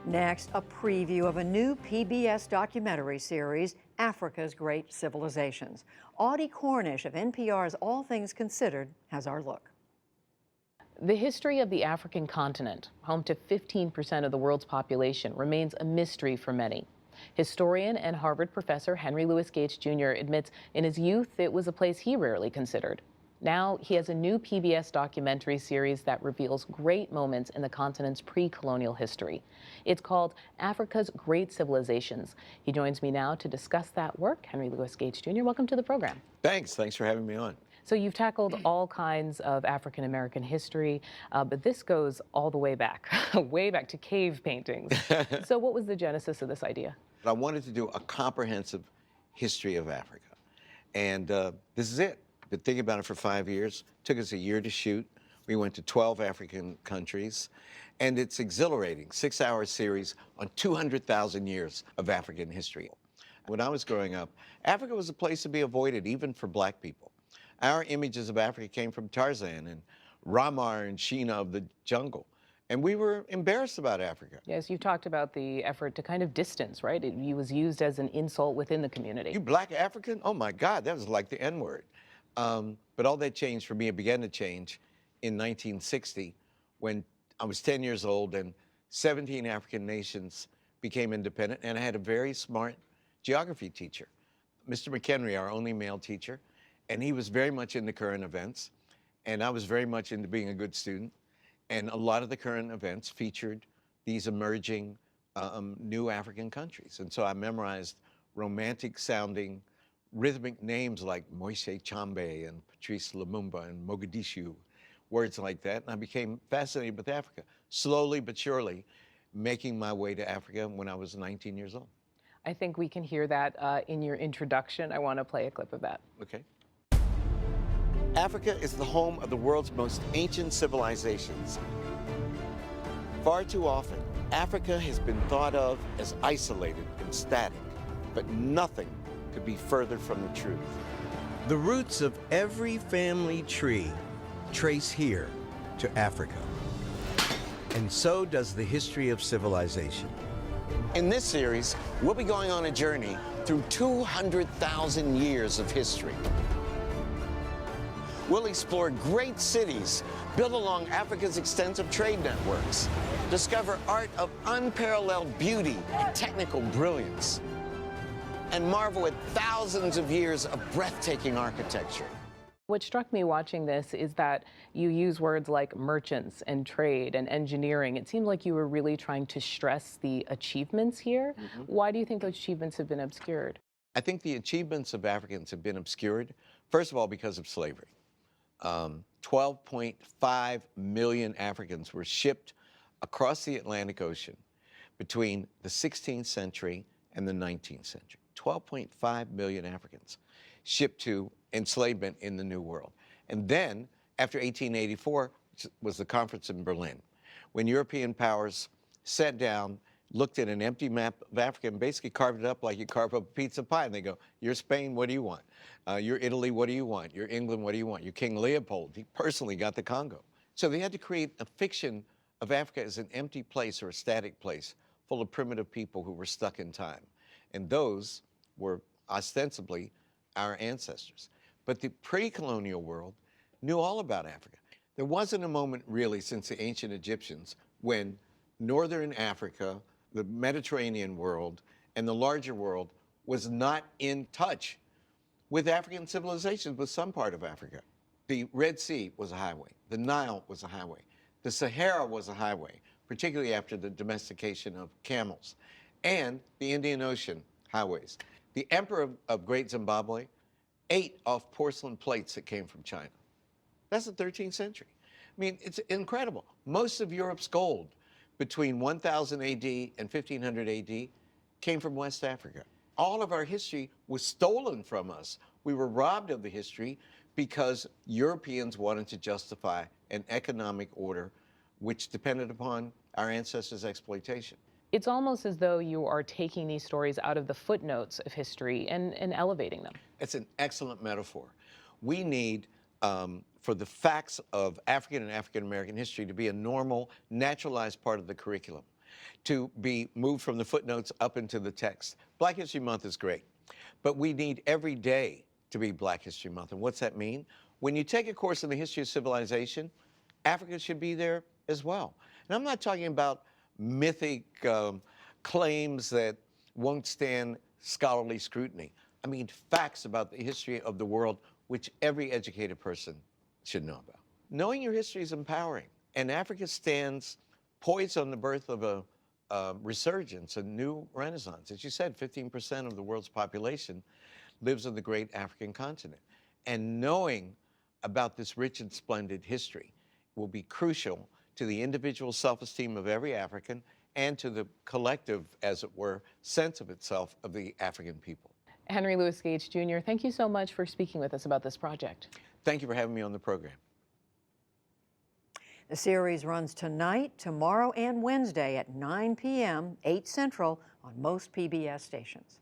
Next, a preview of a new PBS documentary series, Africa's Great Civilizations. Audie Cornish of NPR's All Things Considered has our look. The history of the African continent, home to 15% of the world's population, remains a mystery for many. Historian and Harvard professor Henry Louis Gates Jr. admits in his youth it was a place he rarely considered. Now he has a new PBS documentary series that reveals great moments in the continent's pre-colonial history. It's called Africa's Great Civilizations. He joins me now to discuss that work. Henry Louis Gates Jr., welcome to the program. Thanks for having me on. So you've tackled all kinds of African American history, but this goes all the way back, way back to cave paintings. So what was the genesis of this idea? I wanted to do a comprehensive history of Africa. And this is it. Been thinking about it for 5 years. Took us a year to shoot. We went to 12 African countries. And it's exhilarating, 6-hour series on 200,000 years of African history. When I was growing up, Africa was a place to be avoided, even for black people. Our images of Africa came from Tarzan and Ramar and Sheena of the jungle. And we were embarrassed about Africa. Yes, you've talked about the effort to kind of distance, right? It was used as an insult within the community. You black African? Oh my God, that was like the N-word. But all that changed for me. It began to change in 1960 when I was 10 years old and 17 African nations became independent. And I had a very smart geography teacher, Mr. McHenry, our only male teacher. And he was very much into current events. And I was very much into being a good student. And a lot of the current events featured these emerging new African countries. And so I memorized romantic sounding rhythmic names like Moise Chambe and Patrice Lumumba and Mogadishu, words like that. And I became fascinated with Africa, slowly but surely making my way to Africa when I was 19 years old. I think we can hear that in your introduction. I want to play a clip of that. Okay. Africa is the home of the world's most ancient civilizations. Far too often, Africa has been thought of as isolated and static, but nothing could be further from the truth. The roots of every family tree trace here to Africa. And so does the history of civilization. In this series, we'll be going on a journey through 200,000 years of history. We'll explore great cities built along Africa's extensive trade networks, discover art of unparalleled beauty and technical brilliance, and marvel at thousands of years of breathtaking architecture. What struck me watching this is that you use words like merchants and trade and engineering. It seemed like you were really trying to stress the achievements here. Why do you think those achievements have been obscured? I think the achievements of Africans have been obscured, first of all, because of slavery. 12.5 million Africans were shipped across the Atlantic Ocean between the 16th century and the 19th century. 12.5 million Africans shipped to enslavement in the New World. And then, after 1884, which was the conference in Berlin, when European powers sat down, looked at an empty map of Africa and basically carved it up like you carve up a pizza pie. And they go, you're Spain, what do you want? You're Italy, what do you want? You're England, what do you want? You're King Leopold, he personally got the Congo. So they had to create a fiction of Africa as an empty place or a static place full of primitive people who were stuck in time. And those were ostensibly our ancestors. But the pre-colonial world knew all about Africa. There wasn't a moment really since the ancient Egyptians when northern Africa, the Mediterranean world, and the larger world was not in touch with African civilizations, with some part of Africa. The Red Sea was a highway. The Nile was a highway. The Sahara was a highway, particularly after the domestication of camels, and the Indian Ocean highways. The emperor of Great Zimbabwe ate off porcelain plates that came from China. That's the 13th century. I mean, it's incredible. Most of Europe's gold between 1000 AD and 1500 AD came from West Africa. All of our history was stolen from us. We were robbed of the history because Europeans wanted to justify an economic order which depended upon our ancestors' exploitation. It's almost as though you are taking these stories out of the footnotes of history and elevating them. It's an excellent metaphor. We need, for the facts of African and African-American history to be a normal, naturalized part of the curriculum. to be moved from the footnotes up into the text. Black History Month is great, but we need every day to be Black History Month. And what's that mean? When you take a course in the history of civilization, Africa should be there as well. And I'm not talking about mythic claims that won't stand scholarly scrutiny. I mean facts about the history of the world, which every educated person should know about. Knowing your history is empowering, and Africa stands poised on the birth of a resurgence, a new renaissance. As you said, 15% of the world's population lives on the great African continent. And knowing about this rich and splendid history will be crucial to the individual self-esteem of every African and to the collective, as it were, sense of itself of the African people. Henry Louis Gates Jr., thank you so much for speaking with us about this project. Thank you for having me on the program. The series runs tonight, tomorrow, and Wednesday at 9 p.m., 8 Central on most PBS stations.